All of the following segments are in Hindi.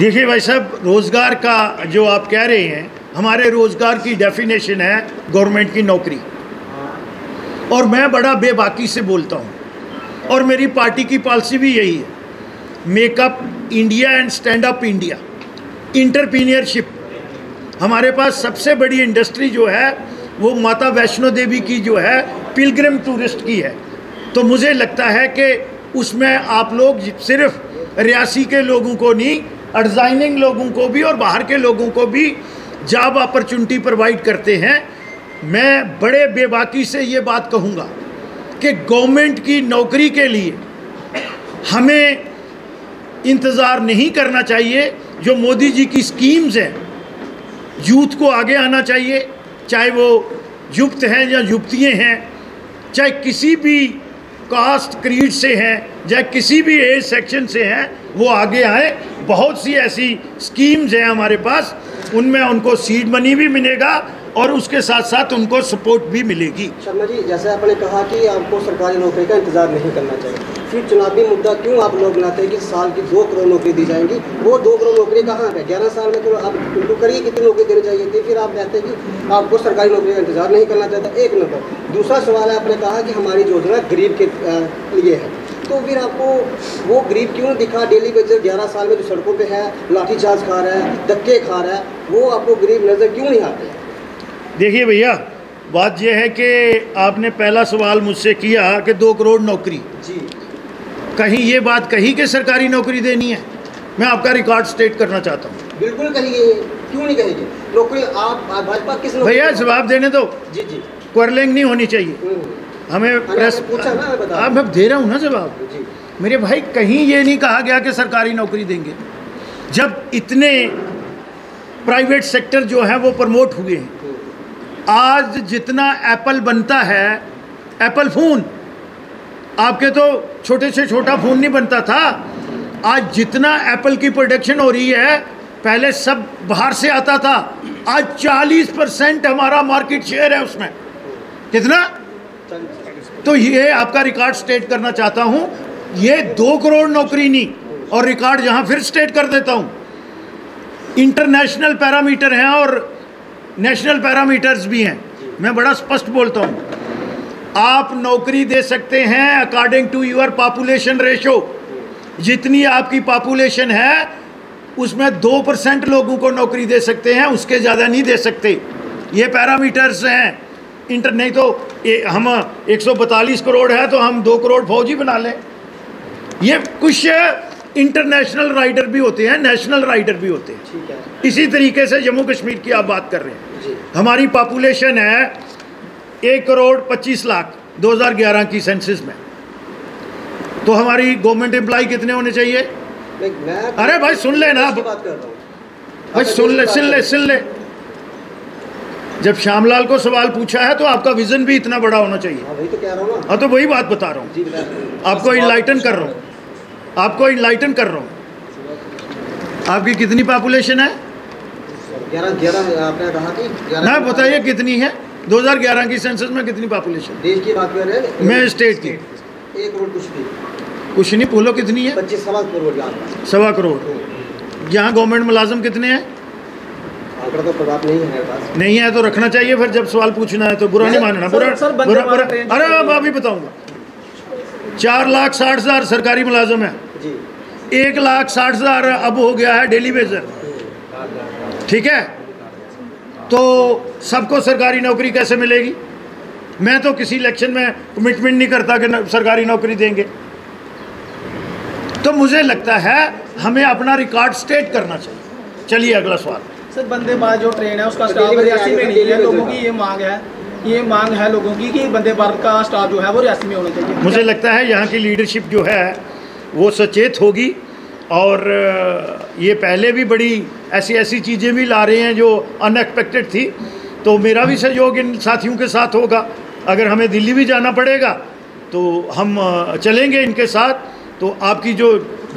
देखिए भाई साहब, रोज़गार का जो आप कह रहे हैं, हमारे रोज़गार की डेफिनेशन है गवर्नमेंट की नौकरी। और मैं बड़ा बेबाकी से बोलता हूँ और मेरी पार्टी की पॉलिसी भी यही है, makeup India and stand up India. Entrepreneurship, हमारे पास सबसे बड़ी इंडस्ट्री जो है वो माता वैष्णो देवी की जो है पिलग्रिम टूरिस्ट की है। तो मुझे लगता है कि उसमें आप लोग सिर्फ रियासी के लोगों को नहीं, एडजाइनिंग लोगों को भी और बाहर के लोगों को भी जॉब अपॉर्चुनिटी प्रोवाइड करते हैं। मैं बड़े बेबाकी से ये बात कहूँगा कि गवर्नमेंट की नौकरी के लिए हमें इंतज़ार नहीं करना चाहिए। जो मोदी जी की स्कीम्स हैं, यूथ को आगे आना चाहिए, चाहे वो युवक हैं या युवतियाँ हैं, चाहे किसी भी कास्ट क्रीड से हैं, चाहे किसी भी एज सेक्शन से हैं, वो आगे आए। बहुत सी ऐसी स्कीम्स हैं हमारे पास, उनमें उनको सीड मनी भी मिलेगा और उसके साथ साथ उनको सपोर्ट भी मिलेगी। शर्मा जी, जैसे आपने कहा कि आपको सरकारी नौकरी का इंतजार नहीं करना चाहिए, फिर चुनावी मुद्दा क्यों आप लोग बनाते हैं कि साल की 2 करोड़ नौकरी दी जाएंगी? वो 2 करोड़ नौकरी कहाँ है? 11 साल में तो आप उल्टू करिए कितनी नौकरी देनी चाहिए थी, फिर आप कहते हैं कि आपको सरकारी नौकरी का इंतजार नहीं करना चाहता। एक नंबर। दूसरा सवाल है, आपने कहा कि हमारी योजना गरीब के लिए है, तो फिर आपको वो गरीब क्यों दिखा? डेली बेजर 11 साल में जो सड़कों पे है, लाठीचार्ज खा रहा है, धक्के खा रहा है, वो आपको गरीब नज़र क्यों नहीं आते? देखिए भैया, बात यह है कि आपने पहला सवाल मुझसे किया कि 2 करोड़ नौकरी जी, कहीं ये बात कही कि सरकारी नौकरी देनी है? मैं आपका रिकॉर्ड स्टेट करना चाहता हूँ। बिल्कुल कहिए, क्यों नहीं कहेंगे? नौकरी आप भाजपा किस नौकरी? भैया जवाब देने दो। जी जी, क्वेरलिंग नहीं होनी चाहिए। हमें प्रेस पूछा ना, आप दे रहा हूँ ना जवाब। मेरे भाई, कहीं ये नहीं कहा गया कि सरकारी नौकरी देंगे। जब इतने प्राइवेट सेक्टर जो है वो प्रमोट हुए हैं, आज जितना एप्पल बनता है, एप्पल फ़ोन, आपके तो छोटे से छोटा फ़ोन नहीं बनता था, आज जितना एप्पल की प्रोडक्शन हो रही है, पहले सब बाहर से आता था, आज 40% हमारा मार्केट शेयर है उसमें। कितना? तो ये आपका रिकॉर्ड स्टेट करना चाहता हूँ। ये 2 करोड़ नौकरी नहीं, और रिकॉर्ड यहाँ फिर स्टेट कर देता हूँ, इंटरनेशनल पैरामीटर हैं और नेशनल पैरामीटर्स भी हैं। मैं बड़ा स्पष्ट बोलता हूँ, आप नौकरी दे सकते हैं according to your population ratio. जितनी आपकी पॉपुलेशन है उसमें 2% लोगों को नौकरी दे सकते हैं, उसके ज़्यादा नहीं दे सकते। ये पैरामीटर्स हैं। नहीं तो हम 142 करोड़ है तो हम 2 करोड़ फौजी बना लें। ये कुछ इंटरनेशनल राइडर भी होते हैं, नेशनल राइडर भी होते हैं। इसी तरीके से जम्मू कश्मीर की आप बात कर रहे हैं, हमारी पॉपुलेशन है 1 करोड़ 25 लाख 2011 की सेंसस में। तो हमारी गवर्नमेंट एम्प्लॉय कितने होने चाहिए? अरे भाई सुन ले ना भाई, सुन ले। जब श्यामलाल को सवाल पूछा है तो आपका विजन भी इतना बड़ा होना चाहिए। वही तो कह रहा हूँ। हाँ, तो वही बात बता रहा हूँ, आपको इनलाइटन कर रहा हूँ, आपकी कितनी पॉपुलेशन है? 11 आपने कहा कि ना, बताइए कितनी है? 2011 की सेंसस में कितनी पॉपुलेशन? देश की बात कर रहे हैं, मैं स्टेट की। 1 करोड़ कुछ नहीं, बोलो कितनी है? 25 करोड़। 1.25 करोड़। यहाँ गवर्नमेंट मुलाजिम कितने हैं? आंकड़ा तो पता नहीं है मेरे पास। नहीं है तो रखना चाहिए फिर, जब सवाल पूछना है तो बुरा नहीं मानना। बुरा। अरे अब अभी बताऊंगा। 4,60,000 सरकारी मुलाजिम है, 1,60,000 अब हो गया है डेली वेजर। ठीक है, तो सबको सरकारी नौकरी कैसे मिलेगी? मैं तो किसी इलेक्शन में कमिटमेंट नहीं करता कि सरकारी नौकरी देंगे। तो मुझे लगता है हमें अपना रिकॉर्ड स्टेट करना चाहिए। चलिए अगला सवाल। सर, वंदे भारत जो ट्रेन है उसका स्टाफ रियासी में नहीं है। लोगों की ये मांग है लोगों की कि वंदे भारत का स्टाफ जो है वो रियासी में होना चाहिए। मुझे लगता है यहाँ की लीडरशिप जो है वो सचेत होगी, और ये पहले भी बड़ी ऐसी चीज़ें भी ला रहे हैं जो अनएक्सपेक्टेड थी। तो मेरा भी सहयोग इन साथियों के साथ होगा। अगर हमें दिल्ली भी जाना पड़ेगा तो हम चलेंगे इनके साथ। तो आपकी जो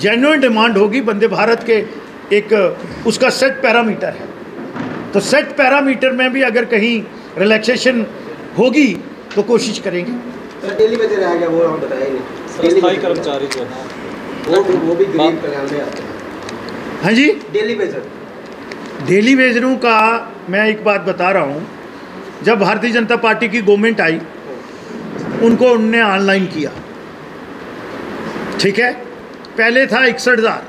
जेन्युइन डिमांड होगी वंदे भारत के, एक उसका सेट पैरामीटर है, तो सेट पैरामीटर में भी अगर कहीं रिलैक्सेशन होगी तो कोशिश करेंगे। सर, डेली वेजर रह गया, वो हम बताएंगे। स्थायी कर्मचारी जो है वो भी गरीब कल्याण में आते हैं। हाँ जी, डेली वेजर। डेली वेजरों का मैं एक बात बता रहा हूँ, जब भारतीय जनता पार्टी की गवर्नमेंट आई उनको उनने ऑनलाइन किया, ठीक है। पहले था 61,000,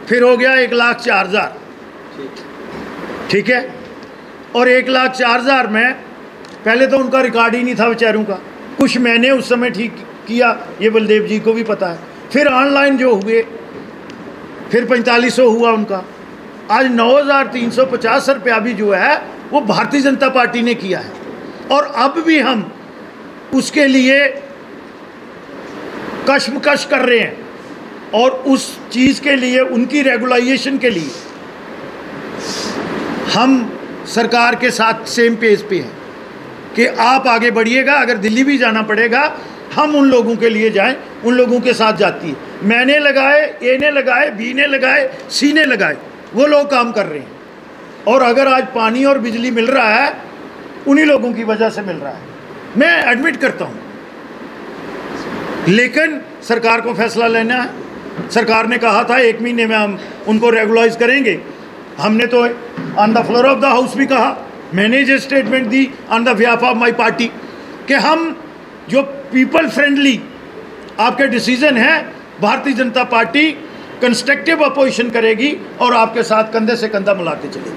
फिर हो गया 1,04,000, ठीक है। और 1,04,000 में पहले तो उनका रिकॉर्ड ही नहीं था बेचारों का, कुछ मैंने उस समय ठीक किया, ये बलदेव जी को भी पता है। फिर ऑनलाइन जो हुए, फिर 4500 हुआ उनका। आज 9,350 रुपया भी जो है वो भारतीय जनता पार्टी ने किया है, और अब भी हम उसके लिए कशमकश कर रहे हैं, और उस चीज़ के लिए, उनकी रेगुलाइजेशन के लिए हम सरकार के साथ सेम पेज पे हैं कि आप आगे बढ़िएगा। अगर दिल्ली भी जाना पड़ेगा हम उन लोगों के लिए जाएं, उन लोगों के साथ जाती है। मैंने लगाए, ए ने लगाए, बी ने लगाए, सी ने लगाए, वो लोग काम कर रहे हैं। और अगर आज पानी और बिजली मिल रहा है उन्हीं लोगों की वजह से मिल रहा है, मैं एडमिट करता हूँ। लेकिन सरकार को फैसला लेना है। सरकार ने कहा था 1 महीने में हम उनको रेगुलाइज करेंगे। हमने तो on the floor of the house भी कहा, मैंने जो statement the on the behalf of my party कि हम जो पीपल फ्रेंडली आपके डिसीजन है, Bharatiya Janata party constructive opposition करेगी और आपके साथ कंधे से कंधा मिलाते चलेगी।